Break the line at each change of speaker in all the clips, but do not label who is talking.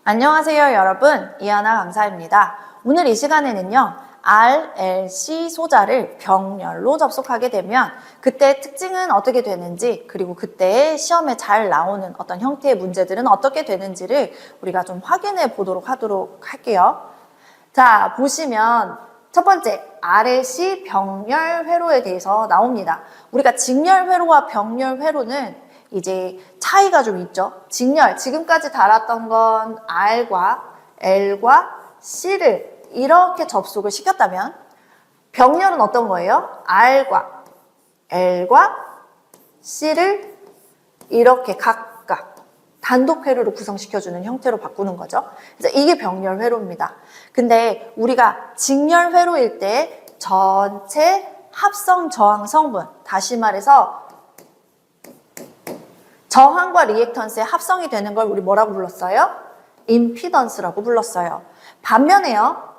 안녕하세요 여러분, 이하나 강사입니다. 오늘 이 시간에는요 RLC 소자를 병렬로 접속하게 되면 그때 특징은 어떻게 되는지, 그리고 그때 시험에 잘 나오는 어떤 형태의 문제들은 어떻게 되는지를 우리가 좀 확인해 보도록 할게요. 자, 보시면 첫 번째 RLC 병렬 회로에 대해서 나옵니다. 우리가 직렬 회로와 병렬 회로는 이제 차이가 좀 있죠. 직렬, 지금까지 달았던 건 R과 L과 C를 이렇게 접속을 시켰다면, 병렬은 어떤 거예요? R과 L과 C를 이렇게 각각 단독 회로로 구성시켜주는 형태로 바꾸는 거죠. 그래서 이게 병렬 회로입니다. 근데 우리가 직렬 회로일 때 전체 합성 저항 성분, 다시 말해서 저항과 리액턴스의 합성이 되는 걸 우리 뭐라고 불렀어요? 임피던스라고 불렀어요. 반면에요,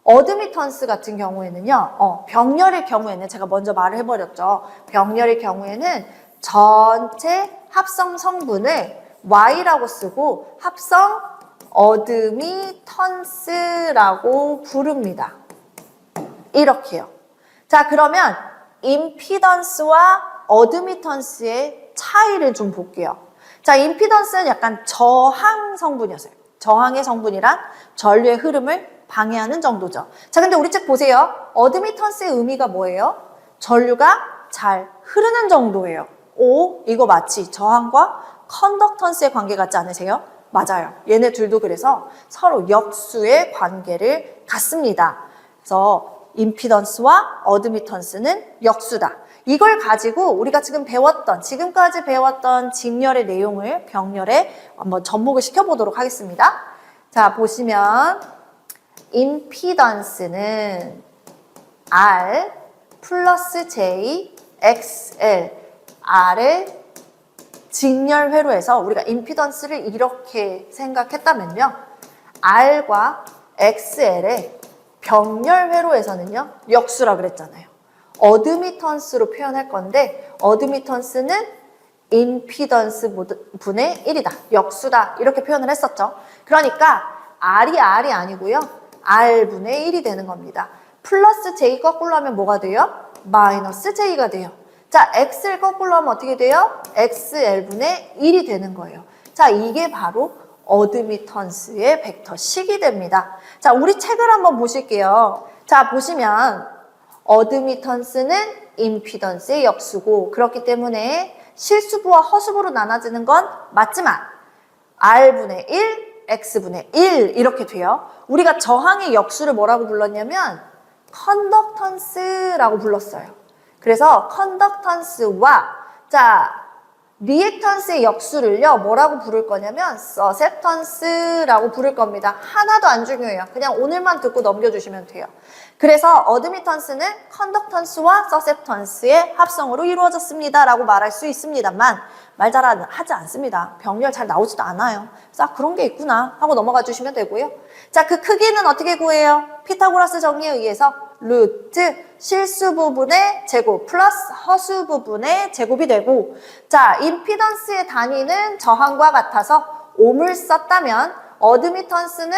어드미턴스 같은 경우에는요, 병렬의 경우에는 제가 먼저 말을 해버렸죠. 병렬의 경우에는 전체 합성 성분을 Y라고 쓰고 합성 어드미턴스라고 부릅니다. 이렇게요. 자, 그러면 임피던스와 어드미턴스의 차이를 좀 볼게요. 자, 임피던스는 약간 저항 성분이었어요. 저항의 성분이란 전류의 흐름을 방해하는 정도죠. 자, 근데 우리 책 보세요. 어드미턴스의 의미가 뭐예요? 전류가 잘 흐르는 정도예요. 오, 이거 마치 저항과 컨덕턴스의 관계 같지 않으세요? 맞아요. 얘네 둘도 그래서 서로 역수의 관계를 갖습니다. 그래서 임피던스와 어드미턴스는 역수다. 이걸 가지고 우리가 지금까지 배웠던 직렬의 내용을 병렬에 한번 접목을 시켜보도록 하겠습니다. 자, 보시면 임피던스는 R 플러스 J XL, R을 직렬 회로에서 우리가 임피던스를 이렇게 생각했다면요, R과 XL의 병렬 회로에서는요 역수라 그랬잖아요. 어드미턴스로 표현할 건데, 어드미턴스는 임피던스 분의 1이다, 역수다, 이렇게 표현을 했었죠. 그러니까 R이 아니고요, R분의 1이 되는 겁니다. 플러스 J 거꾸로 하면 뭐가 돼요? 마이너스 J가 돼요. 자, X를 거꾸로 하면 어떻게 돼요? XL분의 1이 되는 거예요. 자, 이게 바로 어드미턴스의 벡터식이 됩니다. 자, 우리 책을 한번 보실게요. 자, 보시면 어드미턴스는 임피던스의 역수고, 그렇기 때문에 실수부와 허수부로 나눠지는 건 맞지만 R분의 1, X분의 1 이렇게 돼요. 우리가 저항의 역수를 뭐라고 불렀냐면 컨덕턴스라고 불렀어요. 그래서 컨덕턴스와 리액턴스의 역수를요 뭐라고 부를 거냐면 서셉턴스라고 부를 겁니다. 하나도 안 중요해요. 그냥 오늘만 듣고 넘겨주시면 돼요. 그래서 어드미턴스는 컨덕턴스와 서셉턴스의 합성으로 이루어졌습니다 라고 말할 수 있습니다만, 말 잘 하지 않습니다. 병렬 잘 나오지도 않아요. 자, 그런 게 있구나 하고 넘어가 주시면 되고요. 자, 그 크기는 어떻게 구해요? 피타고라스 정리에 의해서 루트 실수 부분의 제곱 플러스 허수 부분의 제곱이 되고, 자, 임피던스의 단위는 저항과 같아서 옴을 썼다면 어드미턴스는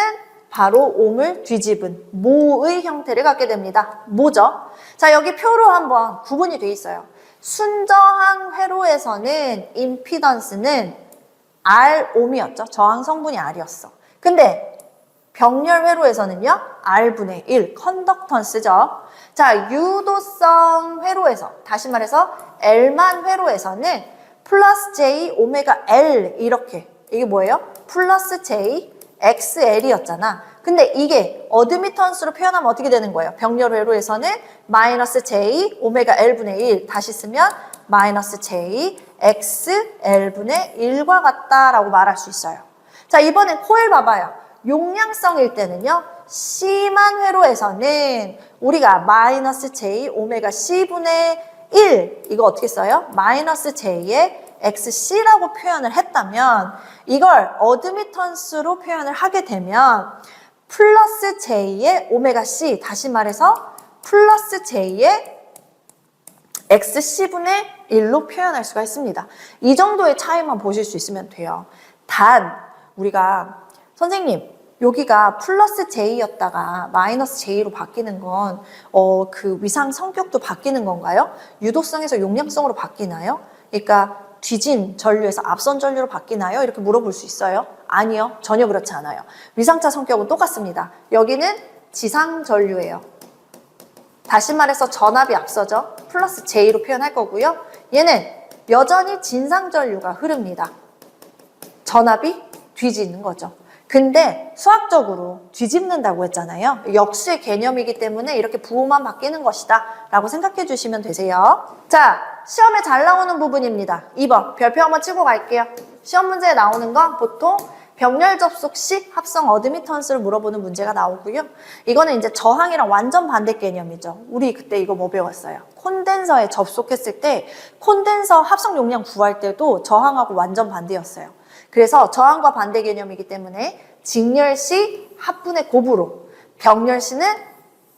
바로 옴을 뒤집은 모의 형태를 갖게 됩니다. 뭐죠? 자, 여기 표로 한번 구분이 돼 있어요. 순저항 회로에서는 임피던스는 R옴이었죠. 저항 성분이 R이었어. 근데 병렬 회로에서는요 R분의 1, 컨덕턴스죠. 자, 유도성 회로에서, 다시 말해서 L만 회로에서는 플러스 J 오메가 L, 이게 뭐예요? 플러스 J XL이었잖아. 근데 이게 어드미턴스로 표현하면 어떻게 되는 거예요? 병렬 회로에서는 마이너스 J 오메가 L분의 1, 다시 쓰면 마이너스 J XL분의 1과 같다라고 말할 수 있어요. 자, 이번엔 코일 봐봐요. 용량성일 때는요, C만 회로에서는 우리가 마이너스 J 오메가 C분의 1, 이거 어떻게 써요? 마이너스 J의 XC라고 표현을 했다면, 이걸 어드미턴스로 표현을 하게 되면 플러스 J의 오메가 C, 다시 말해서 플러스 J의 XC분의 1로 표현할 수가 있습니다. 이 정도의 차이만 보실 수 있으면 돼요. 단, 우리가 선생님, 여기가 플러스 J였다가 마이너스 J로 바뀌는 건 그 위상 성격도 바뀌는 건가요? 유도성에서 용량성으로 바뀌나요? 그러니까 뒤진 전류에서 앞선 전류로 바뀌나요? 이렇게 물어볼 수 있어요. 아니요, 전혀 그렇지 않아요. 위상차 성격은 똑같습니다. 여기는 지상 전류예요. 다시 말해서 전압이 앞서죠. 플러스 J로 표현할 거고요. 얘는 여전히 진상 전류가 흐릅니다. 전압이 뒤지는 거죠. 근데 수학적으로 뒤집는다고 했잖아요. 역수의 개념이기 때문에 이렇게 부호만 바뀌는 것이다 라고 생각해 주시면 되세요. 자, 시험에 잘 나오는 부분입니다. 2번 별표 한번 치고 갈게요. 시험 문제에 나오는 건 보통 병렬 접속 시 합성 어드미턴스를 물어보는 문제가 나오고요. 이거는 이제 저항이랑 완전 반대 개념이죠. 우리 그때 이거 뭐 배웠어요? 콘덴서에 접속했을 때 콘덴서 합성 용량 구할 때도 저항하고 완전 반대였어요. 그래서 저항과 반대 개념이기 때문에 직렬 시 합분의 곱으로, 병렬 시는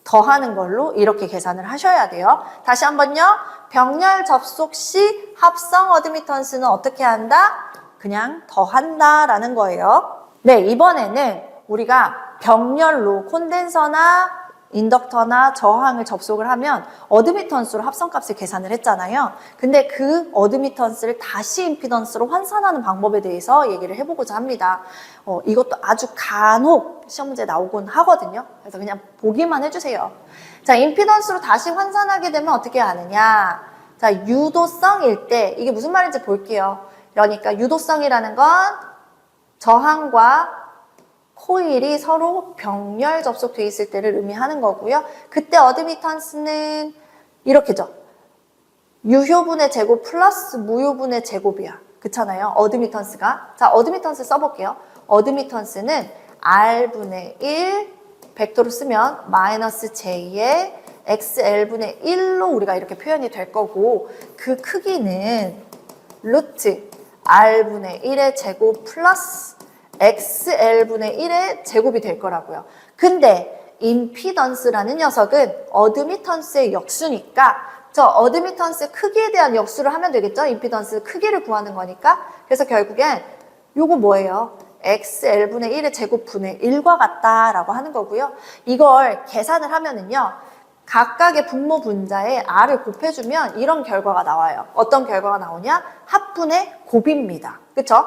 더하는 걸로 이렇게 계산을 하셔야 돼요. 다시 한번요. 병렬 접속 시 합성 어드미턴스는 어떻게 한다? 그냥 더한다라는 거예요. 네, 이번에는 우리가 병렬로 콘덴서나 인덕터나 저항을 접속을 하면 어드미턴스로 합성값을 계산을 했잖아요. 근데 그 어드미턴스를 다시 임피던스로 환산하는 방법에 대해서 얘기를 해보고자 합니다. 이것도 아주 간혹 시험 문제 나오곤 하거든요. 그래서 그냥 보기만 해주세요. 자, 임피던스로 다시 환산하게 되면 어떻게 하느냐. 자, 유도성일 때 이게 무슨 말인지 볼게요. 그러니까 유도성이라는 건 저항과 코일이 서로 병렬 접속돼 있을 때를 의미하는 거고요. 그때 어드미턴스는 이렇게죠. 유효분의 제곱 플러스 무효분의 제곱이야. 그렇잖아요. 어드미턴스가. 자, 어드미턴스 써볼게요. 어드미턴스는 R분의 1 벡터로 쓰면 마이너스 J의 XL분의 1로 우리가 이렇게 표현이 될 거고 그 크기는 루트 R분의 1의 제곱 플러스 XL분의 1의 제곱이 될 거라고요. 근데 임피던스라는 녀석은 어드미턴스의 역수니까 저 어드미턴스 크기에 대한 역수를 하면 되겠죠? 임피던스 크기를 구하는 거니까. 그래서 결국엔 요거 뭐예요? XL분의 1의 제곱분의 1과 같다라고 하는 거고요. 이걸 계산을 하면은요. 각각의 분모 분자에 R을 곱해주면 이런 결과가 나와요. 어떤 결과가 나오냐? 합분의 곱입니다. 그쵸?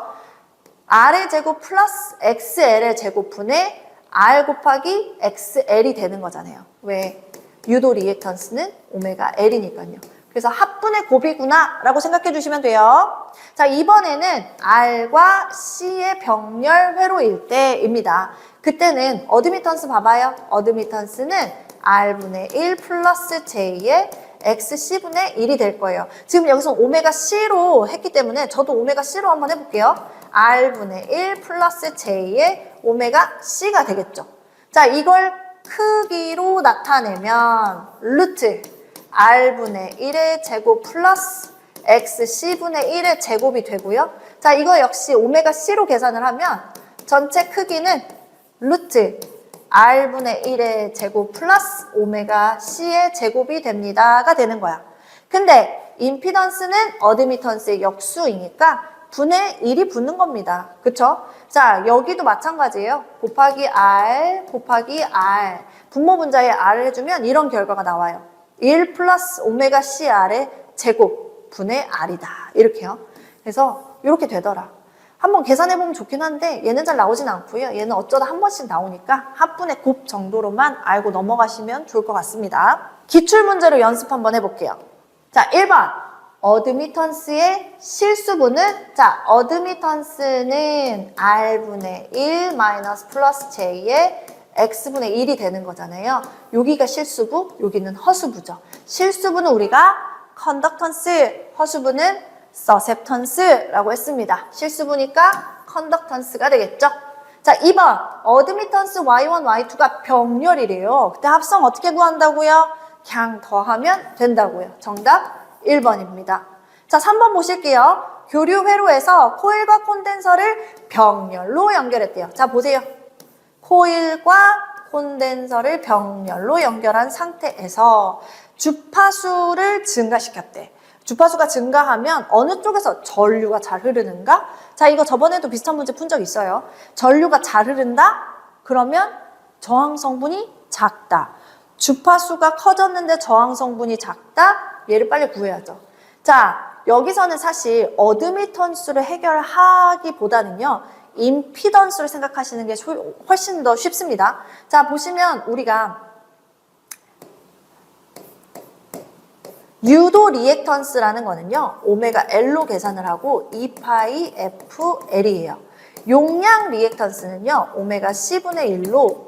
R의 제곱 플러스 XL의 제곱분의 R 곱하기 XL이 되는 거잖아요. 왜? 유도 리액턴스는 오메가 L이니까요. 그래서 합분의 곱이구나 라고 생각해 주시면 돼요. 자, 이번에는 R과 C의 병렬 회로일 때입니다. 그때는 어드미턴스 봐봐요. 어드미턴스는 R분의 1 플러스 J의 XC분의 1이 될 거예요. 지금 여기서 오메가 C로 했기 때문에 저도 오메가 C로 한번 해볼게요. R분의 1 플러스 J의 오메가 C가 되겠죠. 자, 이걸 크기로 나타내면 루트 R분의 1의 제곱 플러스 XC분의 1의 제곱이 되고요. 자, 이거 역시 오메가 C로 계산을 하면 전체 크기는 루트 R분의 1의 제곱 플러스 오메가 C의 제곱이 됩니다가 되는 거야. 근데 임피던스는 어드미턴스의 역수이니까 분의 1이 붙는 겁니다. 그쵸? 자, 여기도 마찬가지예요. 곱하기 R, 곱하기 R. 분모 분자에 R을 해주면 이런 결과가 나와요. 1 플러스 오메가 CR의 제곱 분의 R이다. 이렇게요. 그래서 이렇게 되더라. 한번 계산해보면 좋긴 한데 얘는 잘 나오진 않고요. 얘는 어쩌다 한 번씩 나오니까 합분의 곱 정도로만 알고 넘어가시면 좋을 것 같습니다. 기출문제로 연습 한번 해볼게요. 자, 1번. 어드미턴스의 실수분은 자, 어드미턴스는 R분의 1 마이너스 플러스 J의 X분의 1이 되는 거잖아요. 여기가 실수부, 여기는 허수부죠. 실수부는 우리가 컨덕턴스, 허수부는 서셉턴스라고 했습니다. 실수부니까 컨덕턴스가 되겠죠. 자, 2번 어드미턴스 Y1, Y2가 병렬이래요. 그때 합성 어떻게 구한다고요? 그냥 더하면 된다고요. 정답 1번입니다. 자, 3번 보실게요. 교류 회로에서 코일과 콘덴서를 병렬로 연결했대요. 자, 보세요. 코일과 콘덴서를 병렬로 연결한 상태에서 주파수를 증가시켰대. 주파수가 증가하면 어느 쪽에서 전류가 잘 흐르는가? 자, 이거 저번에도 비슷한 문제 푼 적 있어요. 전류가 잘 흐른다? 그러면 저항 성분이 작다. 주파수가 커졌는데 저항 성분이 작다? 얘를 빨리 구해야죠. 자, 여기서는 사실 어드미턴스를 해결하기보다는요, 임피던스를 생각하시는 게 훨씬 더 쉽습니다. 자, 보시면 우리가 유도 리액턴스라는 거는요, 오메가 L로 계산을 하고 2파이 FL이에요. 용량 리액턴스는요, 오메가 C분의 1로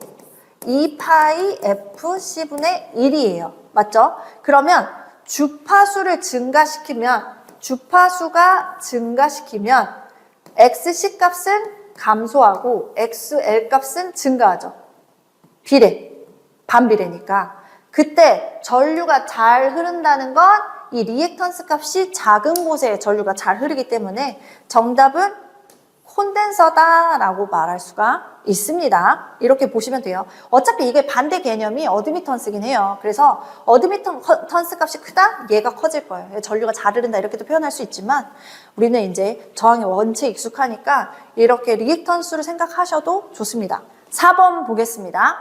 2파이 FC분의 1이에요. 맞죠? 그러면 주파수가 증가시키면 XC 값은 감소하고 XL 값은 증가하죠. 비례, 반비례니까. 그때 전류가 잘 흐른다는 건 이 리액턴스 값이 작은 곳에 전류가 잘 흐르기 때문에 정답은 콘덴서다라고 말할 수가 있습니다. 이렇게 보시면 돼요. 어차피 이게 반대 개념이 어드미턴스긴 해요. 그래서 어드미턴스 값이 크다? 얘가 커질 거예요. 전류가 잘 흐른다 이렇게도 표현할 수 있지만 우리는 이제 저항의 원체에 익숙하니까 이렇게 리액턴스를 생각하셔도 좋습니다. 4번 보겠습니다.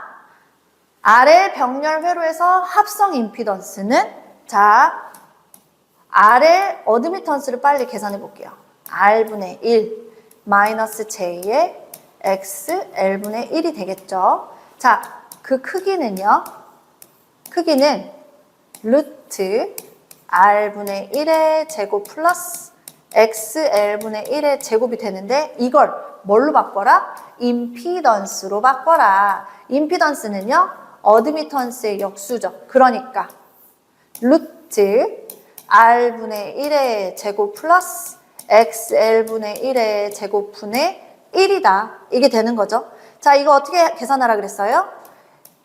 RL 병렬 회로에서 합성 임피던스는 자, RL 어드미턴스를 빨리 계산해 볼게요. R분의 1 마이너스 J의 XL분의 1이 되겠죠. 자, 그 크기는요. 크기는 루트 R분의 1의 제곱 플러스 XL분의 1의 제곱이 되는데 이걸 뭘로 바꿔라? 임피던스로 바꿔라. 임피던스는요. 어드미턴스의 역수죠. 그러니까 루트 R분의 1의 제곱 플러스 XL분의 1의 제곱분의 1이다. 이게 되는 거죠. 자, 이거 어떻게 계산하라 그랬어요?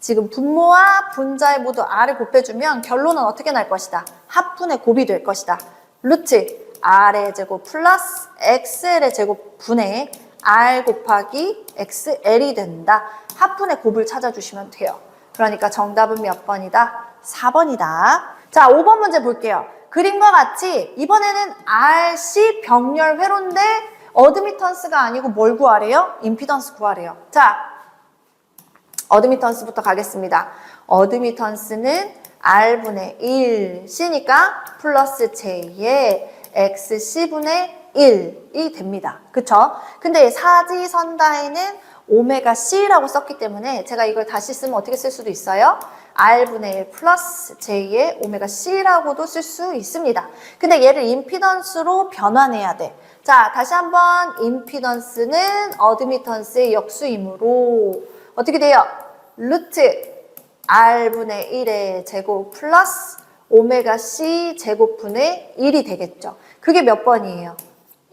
지금 분모와 분자에 모두 R을 곱해주면 결론은 어떻게 날 것이다? 합분의 곱이 될 것이다. 루트 R의 제곱 플러스 XL의 제곱분의 R 곱하기 XL이 된다. 합분의 곱을 찾아주시면 돼요. 그러니까 정답은 몇 번이다? 4번이다. 자, 5번 문제 볼게요. 그림과 같이 이번에는 RC 병렬 회로인데 어드미턴스가 아니고 뭘 구하래요? 임피던스 구하래요. 자, 어드미턴스부터 가겠습니다. 어드미턴스는 R분의 1 C니까 플러스 J의 XC분의 1이 됩니다. 그쵸? 근데 사지선다에는 오메가 C라고 썼기 때문에 제가 이걸 다시 쓰면 어떻게 쓸 수도 있어요? R분의 1 플러스 J의 오메가 C라고도 쓸 수 있습니다. 근데 얘를 임피던스로 변환해야 돼. 자, 다시 한번 임피던스는 어드미턴스의 역수이므로 어떻게 돼요? 루트 R분의 1의 제곱 플러스 오메가 C 제곱분의 1이 되겠죠. 그게 몇 번이에요?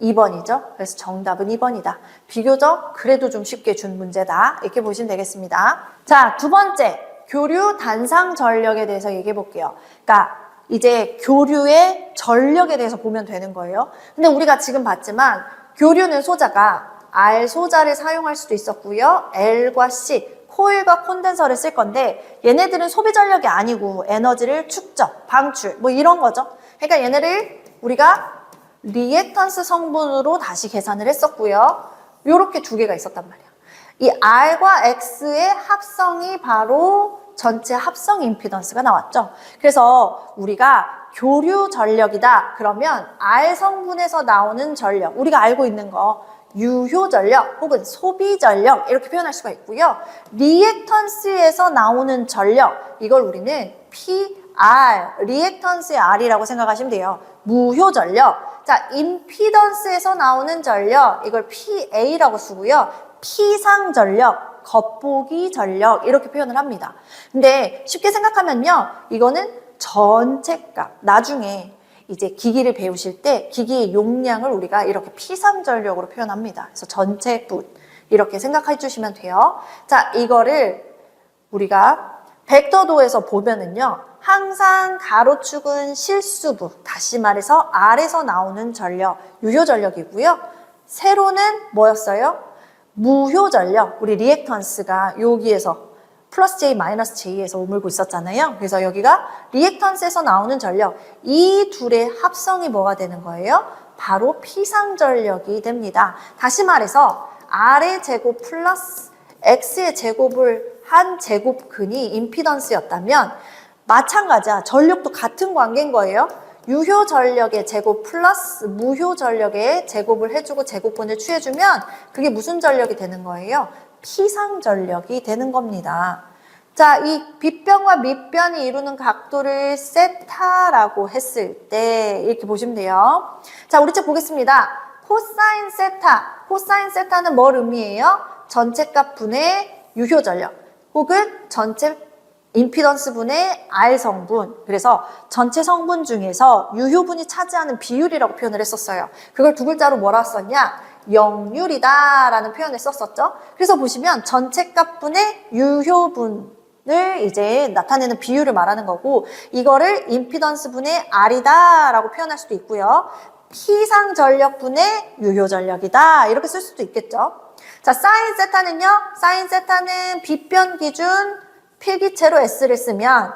2번이죠. 그래서 정답은 2번이다. 비교적 그래도 좀 쉽게 준 문제다. 이렇게 보시면 되겠습니다. 자, 두 번째. 교류 단상 전력에 대해서 얘기해 볼게요. 그러니까 이제 교류의 전력에 대해서 보면 되는 거예요. 근데 우리가 지금 봤지만 교류는 소자가 R 소자를 사용할 수도 있었고요. L과 C, 코일과 콘덴서를 쓸 건데 얘네들은 소비 전력이 아니고 에너지를 축적, 방출 뭐 이런 거죠. 그러니까 얘네를 우리가 리액턴스 성분으로 다시 계산을 했었고요. 요렇게 두 개가 있었단 말이야. 이 R과 X의 합성이 바로 전체 합성 임피던스가 나왔죠. 그래서 우리가 교류 전력이다. 그러면 R 성분에서 나오는 전력, 우리가 알고 있는 거 유효 전력 혹은 소비 전력 이렇게 표현할 수가 있고요. 리액턴스에서 나오는 전력, 이걸 우리는 PR, 리액턴스의 R이라고 생각하시면 돼요. 무효 전력. 자, 임피던스에서 나오는 전력, 이걸 PA라고 쓰고요. 피상 전력, 겉보기 전력 이렇게 표현을 합니다. 근데 쉽게 생각하면요. 이거는 전체 값. 나중에 이제 기기를 배우실 때 기기의 용량을 우리가 이렇게 피상 전력으로 표현합니다. 그래서 전체 분 이렇게 생각해 주시면 돼요. 자, 이거를 우리가 벡터도에서 보면은요. 항상 가로축은 실수부, 다시 말해서 R에서 나오는 전력, 유효 전력이고요. 세로는 뭐였어요? 무효 전력, 우리 리액턴스가 여기에서 플러스 J 마이너스 J에서 오물고 있었잖아요. 그래서 여기가 리액턴스에서 나오는 전력, 이 둘의 합성이 뭐가 되는 거예요? 바로 피상전력이 됩니다. 다시 말해서 R의 제곱 플러스 X의 제곱을 한 제곱근이 임피던스였다면 마찬가지야. 전력도 같은 관계인 거예요. 유효 전력의 제곱 플러스 무효 전력의 제곱을 해주고 제곱근을 취해주면 그게 무슨 전력이 되는 거예요? 피상 전력이 되는 겁니다. 자, 이 빗변과 밑변이 이루는 각도를 세타라고 했을 때 이렇게 보시면 돼요. 자, 우리 책 보겠습니다. 코사인 세타. 코사인 세타는 뭘 의미해요? 전체값 분의 유효 전력 혹은 전체 임피던스 분의 R 성분. 그래서 전체 성분 중에서 유효분이 차지하는 비율이라고 표현을 했었어요. 그걸 두 글자로 뭐라 썼냐? 역률이다 라는 표현을 썼었죠. 그래서 보시면 전체값 분의 유효분을 이제 나타내는 비율을 말하는 거고, 이거를 임피던스 분의 R이다 라고 표현할 수도 있고요. 피상 전력 분의 유효 전력이다 이렇게 쓸 수도 있겠죠. 자, 사인 세타는요. 사인 세타는 빗변 기준 필기체로 S를 쓰면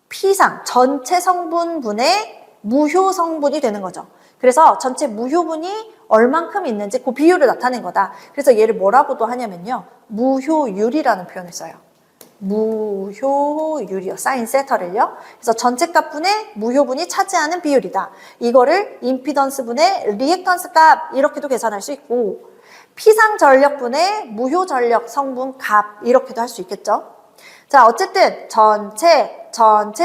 피상, 전체 성분분의 무효 성분이 되는 거죠. 그래서 전체 무효분이 얼만큼 있는지 그 비율을 나타낸 거다. 그래서 얘를 뭐라고도 하냐면요. 무효율이라는 표현을 써요. 무효율이요. 사인 세타를요. 그래서 전체값분의 무효분이 차지하는 비율이다. 이거를 임피던스분의 리액턴스 값 이렇게도 계산할 수 있고, 피상 전력분의 무효 전력 성분 값 이렇게도 할 수 있겠죠. 자, 어쨌든 전체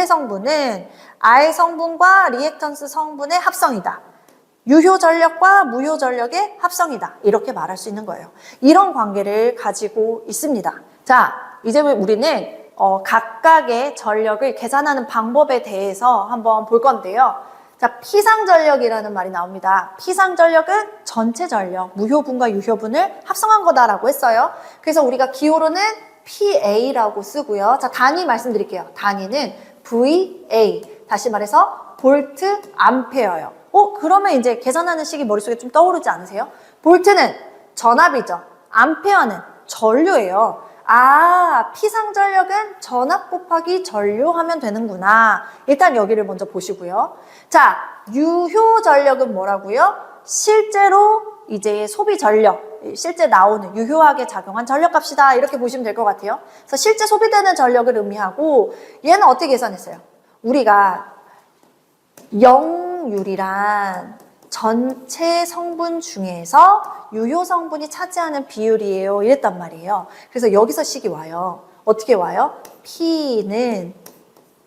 성분은 R 성분과 리액턴스 성분의 합성이다. 유효 전력과 무효 전력의 합성이다. 이렇게 말할 수 있는 거예요. 이런 관계를 가지고 있습니다. 자, 이제 우리는 각각의 전력을 계산하는 방법에 대해서 한번 볼 건데요. 자, 피상전력이라는 말이 나옵니다. 피상전력은 전체 전력, 무효분과 유효분을 합성한 거다라고 했어요. 그래서 우리가 기호로는 PA라고 쓰고요. 자, 단위 말씀드릴게요. 단위는 VA. 다시 말해서 볼트 암페어요. 그러면 이제 계산하는 식이 머릿속에 좀 떠오르지 않으세요? 볼트는 전압이죠. 암페어는 전류예요. 아, 피상전력은 전압 곱하기 전류 하면 되는구나. 일단 여기를 먼저 보시고요. 자, 유효 전력은 뭐라고요? 실제로 이제 소비 전력, 실제 나오는 유효하게 작용한 전력값이다. 이렇게 보시면 될 것 같아요. 그래서 실제 소비되는 전력을 의미하고, 얘는 어떻게 계산했어요? 우리가 영율이란 전체 성분 중에서 유효 성분이 차지하는 비율이에요. 이랬단 말이에요. 그래서 여기서 식이 와요. 어떻게 와요? P는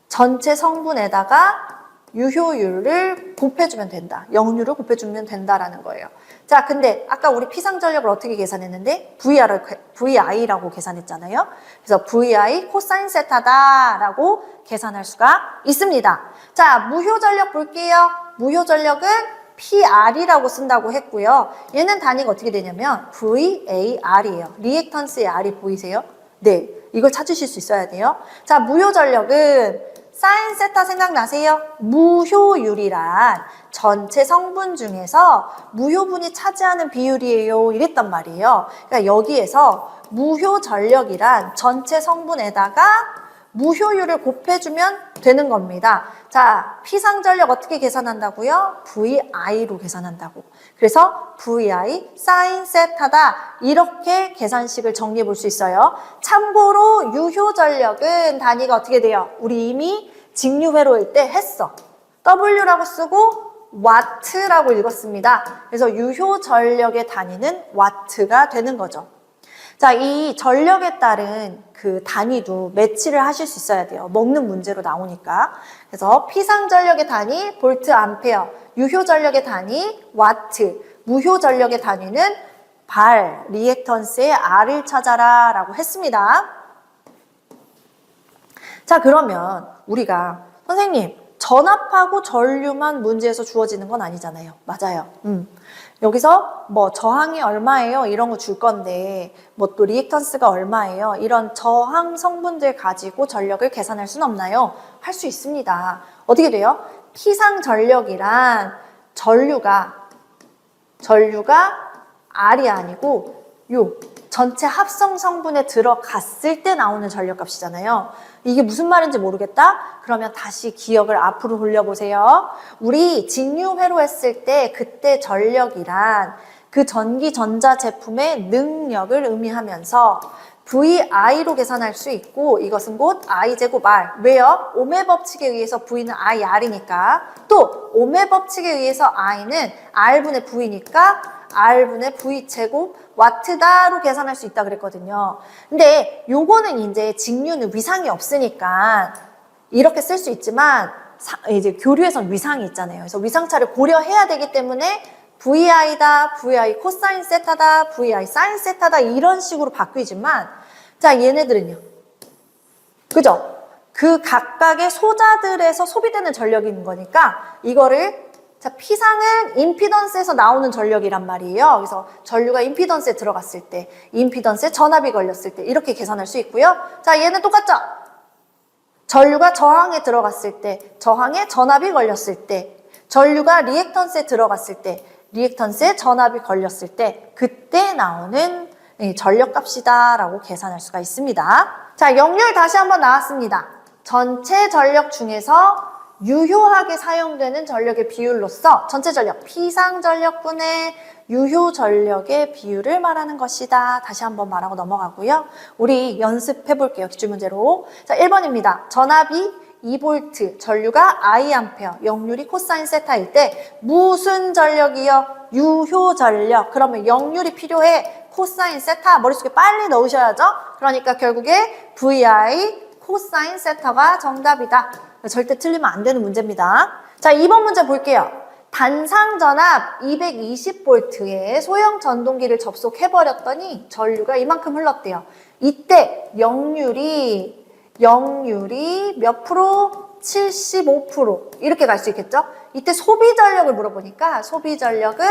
전체 성분에다가 유효율을 곱해주면 된다. 영률을 곱해주면 된다라는 거예요. 자, 근데 아까 우리 피상전력을 어떻게 계산했는데? VI라고 계산했잖아요. 그래서 VI 코사인 세타다라고 계산할 수가 있습니다. 자, 무효전력 볼게요. 무효전력은 PR이라고 쓴다고 했고요. 얘는 단위가 어떻게 되냐면 VAR이에요. 리액턴스의 R이 보이세요? 네, 이걸 찾으실 수 있어야 돼요. 자, 무효전력은 사인 세타 생각나세요? 무효율이란 전체 성분 중에서 무효분이 차지하는 비율이에요. 이랬단 말이에요. 그러니까 여기에서 무효전력이란 전체 성분에다가 무효율을 곱해주면 되는 겁니다. 자, 피상전력 어떻게 계산한다고요? VI로 계산한다고. 그래서 VI 사인 세타다. 이렇게 계산식을 정리해 볼 수 있어요. 참고로 유효전력은 단위가 어떻게 돼요? 우리 이미 직류회로일 때 했어. W라고 쓰고 와트라고 읽었습니다. 그래서 유효전력의 단위는 와트가 되는 거죠. 자, 이 전력에 따른 그 단위도 매치를 하실 수 있어야 돼요. 먹는 문제로 나오니까. 그래서 피상전력의 단위 볼트 암페어, 유효전력의 단위 와트, 무효전력의 단위는 발, 리액턴스의 R을 찾아라 라고 했습니다. 자, 그러면 우리가 선생님 전압하고 전류만 문제에서 주어지는 건 아니잖아요. 맞아요. 여기서 뭐 저항이 얼마예요? 이런 거 줄 건데 뭐 또 리액턴스가 얼마예요? 이런 저항 성분들 가지고 전력을 계산할 수는 없나요? 할 수 있습니다. 어떻게 돼요? 피상 전력이란 전류가 R이 아니고 요 전체 합성 성분에 들어갔을 때 나오는 전력값이잖아요. 이게 무슨 말인지 모르겠다? 그러면 다시 기억을 앞으로 돌려보세요. 우리 직류회로 했을 때 그때 전력이란 그 전기 전자 제품의 능력을 의미하면서 VI로 계산할 수 있고 이것은 곧 I제곱 R. 왜요? 오메 법칙에 의해서 V는 IR이니까 또 오메 법칙에 의해서 I는 R분의 V니까 R분의 V제곱 와트다로 계산할 수 있다 그랬거든요. 근데 요거는 이제 직류는 위상이 없으니까 이렇게 쓸 수 있지만 이제 교류에선 위상이 있잖아요. 그래서 위상차를 고려해야 되기 때문에 VI다, VI 코사인 세타다, VI 사인 세타다 이런 식으로 바뀌지만 자 얘네들은요. 그죠? 그 각각의 소자들에서 소비되는 전력이 있는 거니까 이거를 자 P상은 임피던스에서 나오는 전력이란 말이에요. 그래서 전류가 임피던스에 들어갔을 때, 임피던스에 전압이 걸렸을 때 이렇게 계산할 수 있고요. 자 얘는 똑같죠? 전류가 저항에 들어갔을 때, 저항에 전압이 걸렸을 때, 전류가 리액턴스에 들어갔을 때, 리액턴스에 전압이 걸렸을 때 그때 나오는 전력값이다 라고 계산할 수가 있습니다. 자, 역률 다시 한번 나왔습니다. 전체 전력 중에서 유효하게 사용되는 전력의 비율로서 전체 전력, P상 전력분의 유효 전력의 비율을 말하는 것이다. 다시 한번 말하고 넘어가고요. 우리 연습해 볼게요. 기출문제로. 자, 1번입니다. 전압이 2V, 전류가 IA, 역률이 코사인 세타일 때 무슨 전력이요? 유효 전력. 그러면 역률이 필요해. 코사인 세타 머릿속에 빨리 넣으셔야죠. 그러니까 결국에 VI 코사인 세타가 정답이다. 절대 틀리면 안 되는 문제입니다. 자, 2번 문제 볼게요. 단상 전압 220V에 소형 전동기를 접속해버렸더니 전류가 이만큼 흘렀대요. 이때 역률이 몇 프로? 75% 이렇게 갈 수 있겠죠? 이때 소비 전력을 물어보니까 소비 전력은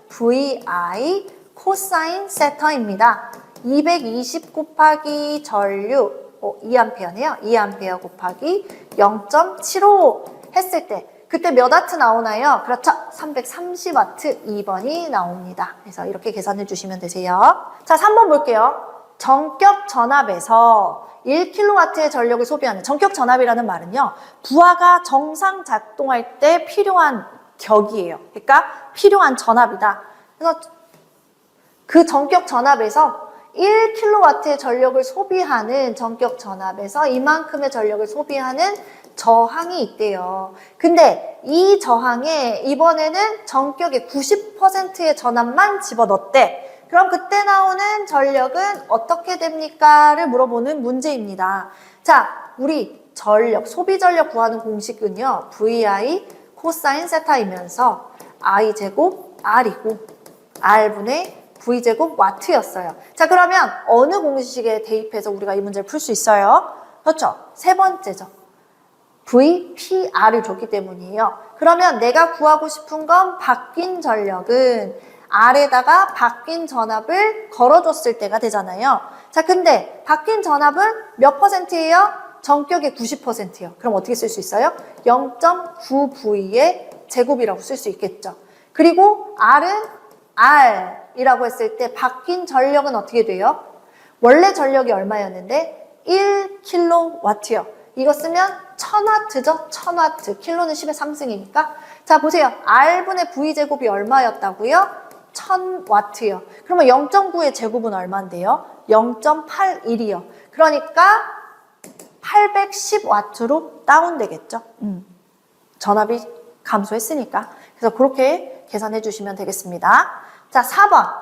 VI 코사인 세타입니다. 220 곱하기 전류 2A네요. 2A 곱하기 0.75 했을 때 그때 몇 와트 나오나요? 그렇죠. 330와트 2번이 나옵니다. 그래서 이렇게 계산해 주시면 되세요. 자, 3번 볼게요. 전격 전압에서 1kW의 전력을 소비하는 전격 전압이라는 말은요. 부하가 정상 작동할 때 필요한 격이에요. 그러니까 필요한 전압이다. 그래서 그 전격 전압에서 1kW의 전력을 소비하는 전격 전압에서 이만큼의 전력을 소비하는 저항이 있대요. 근데 이 저항에 이번에는 전격의 90%의 전압만 집어넣었대. 그럼 그때 나오는 전력은 어떻게 됩니까?를 물어보는 문제입니다. 자, 우리 전력, 소비 전력 구하는 공식은요. VI 코사인 세타이면서 I제곱 R이고 R분의 V제곱 와트였어요. 자, 그러면 어느 공식에 대입해서 우리가 이 문제를 풀 수 있어요? 그렇죠. 세 번째죠. VPR을 줬기 때문이에요. 그러면 내가 구하고 싶은 건 바뀐 전력은 R에다가 바뀐 전압을 걸어줬을 때가 되잖아요. 자, 근데 바뀐 전압은 몇 퍼센트예요? 전격의 90%예요. 그럼 어떻게 쓸 수 있어요? 0.9V의 제곱이라고 쓸 수 있겠죠. 그리고 R은 R이라고 했을 때 바뀐 전력은 어떻게 돼요? 원래 전력이 얼마였는데? 1kW요. 이거 쓰면 1000W죠? 1000W. 킬로는 10의 3승이니까. 자, 보세요. R분의 V제곱이 얼마였다고요? 1000W요. 그러면 0.9의 제곱은 얼마인데요? 0.81이요. 그러니까 810W로 다운되겠죠? 전압이 감소했으니까. 그래서 그렇게 계산해 주시면 되겠습니다. 자, 4번.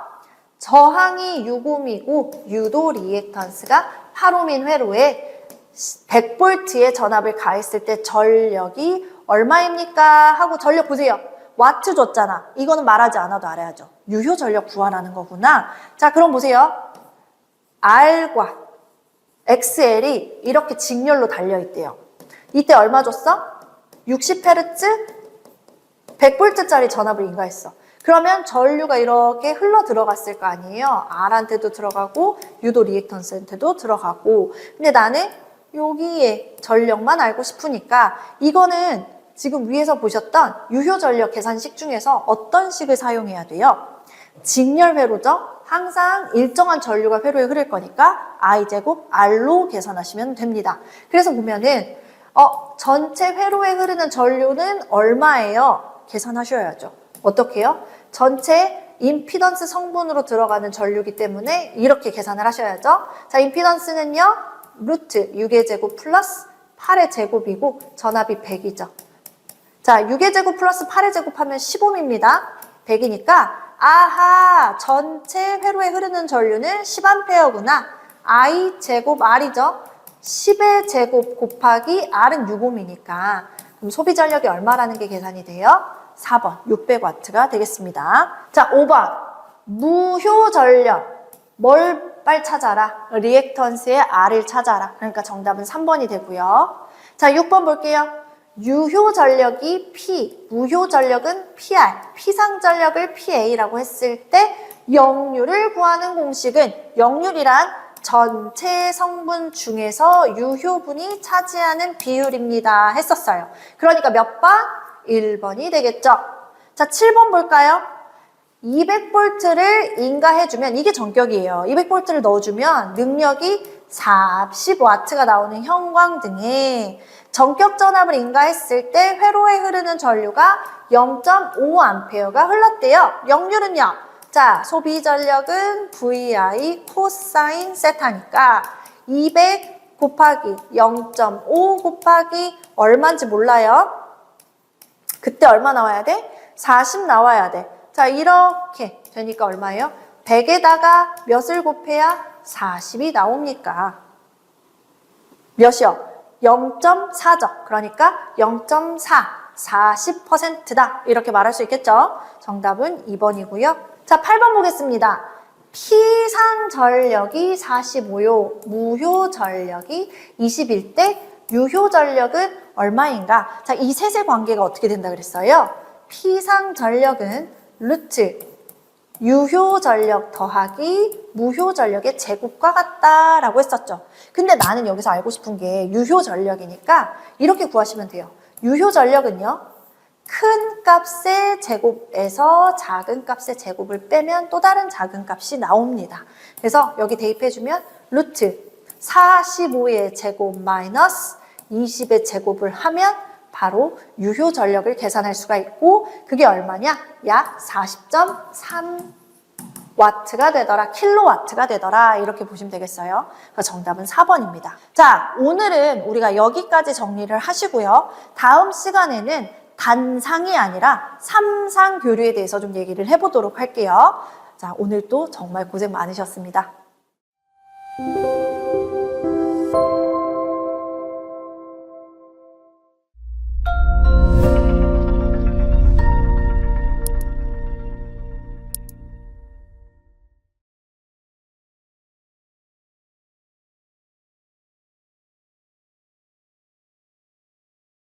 저항이 6옴이고 유도 리액턴스가 8옴인 회로에 100V의 전압을 가했을 때 전력이 얼마입니까? 하고 전력 보세요. 와트 줬잖아. 이거는 말하지 않아도 알아야죠. 유효 전력 구하라는 거구나. 자, 그럼 보세요. R과 XL이 이렇게 직렬로 달려있대요. 이때 얼마 줬어? 60Hz 100V짜리 전압을 인가했어. 그러면 전류가 이렇게 흘러 들어갔을 거 아니에요. R한테도 들어가고 유도 리액턴스한테도 들어가고. 근데 나는 여기에 전력만 알고 싶으니까 이거는 지금 위에서 보셨던 유효 전력 계산식 중에서 어떤 식을 사용해야 돼요? 직렬회로죠? 항상 일정한 전류가 회로에 흐를 거니까 I제곱 R로 계산하시면 됩니다. 그래서 보면은 전체 회로에 흐르는 전류는 얼마예요? 계산하셔야죠. 어떻게 해요? 전체 임피던스 성분으로 들어가는 전류이기 때문에 이렇게 계산을 하셔야죠. 자, 임피던스는요. 루트 6의 제곱 플러스 8의 제곱이고 전압이 100이죠. 자, 6의 제곱 플러스 8의 제곱하면 15입니다. 100이니까 아하, 전체 회로에 흐르는 전류는 10A구나. I 제곱 R이죠. 10의 제곱 곱하기 R은 6옴이니까 그럼 소비 전력이 얼마라는 게 계산이 돼요? 4번 600W가 되겠습니다. 자, 5번 무효 전력 뭘 빨리 찾아라. 리액턴스의 R을 찾아라. 그러니까 정답은 3번이 되고요. 자, 6번 볼게요. 유효 전력이 P, 무효 전력은 PR, 피상 전력을 PA라고 했을 때 역률을 구하는 공식은 역률이란 전체 성분 중에서 유효분이 차지하는 비율입니다. 했었어요. 그러니까 몇 번? 1번이 되겠죠. 자, 7번 볼까요? 200V를 인가해주면 이게 전격이에요. 200V를 넣어주면 능력이 40W가 나오는 형광등에 전격 전압을 인가했을 때 회로에 흐르는 전류가 0.5A가 흘렀대요. 역률은요. 자, 소비 전력은 VI 코사인 세타니까 200 곱하기 0.5 곱하기 얼마인지 몰라요. 그때 얼마 나와야 돼? 40 나와야 돼. 자, 이렇게 되니까 얼마예요? 100에다가 몇을 곱해야 40이 나옵니까? 몇이요? 0.4죠. 그러니까 0.4, 40%다. 이렇게 말할 수 있겠죠? 정답은 2번이고요. 자, 8번 보겠습니다. 피상 전력이 45요, 무효 전력이 21대 유효 전력은 얼마인가? 자, 이 셋의 관계가 어떻게 된다 그랬어요? 피상 전력은 루트 유효 전력 더하기 무효 전력의 제곱과 같다라고 했었죠. 근데 나는 여기서 알고 싶은 게 유효 전력이니까 이렇게 구하시면 돼요. 유효 전력은요. 큰 값의 제곱에서 작은 값의 제곱을 빼면 또 다른 작은 값이 나옵니다. 그래서 여기 대입해주면 루트 45의 제곱 마이너스 20의 제곱을 하면 바로 유효 전력을 계산할 수가 있고 그게 얼마냐? 약 40.3W가 되더라. 킬로와트가 되더라. 이렇게 보시면 되겠어요. 그래서 정답은 4번입니다. 자, 오늘은 우리가 여기까지 정리를 하시고요. 다음 시간에는 단상이 아니라 삼상 교류에 대해서 좀 얘기를 해보도록 할게요. 자, 오늘도 정말 고생 많으셨습니다.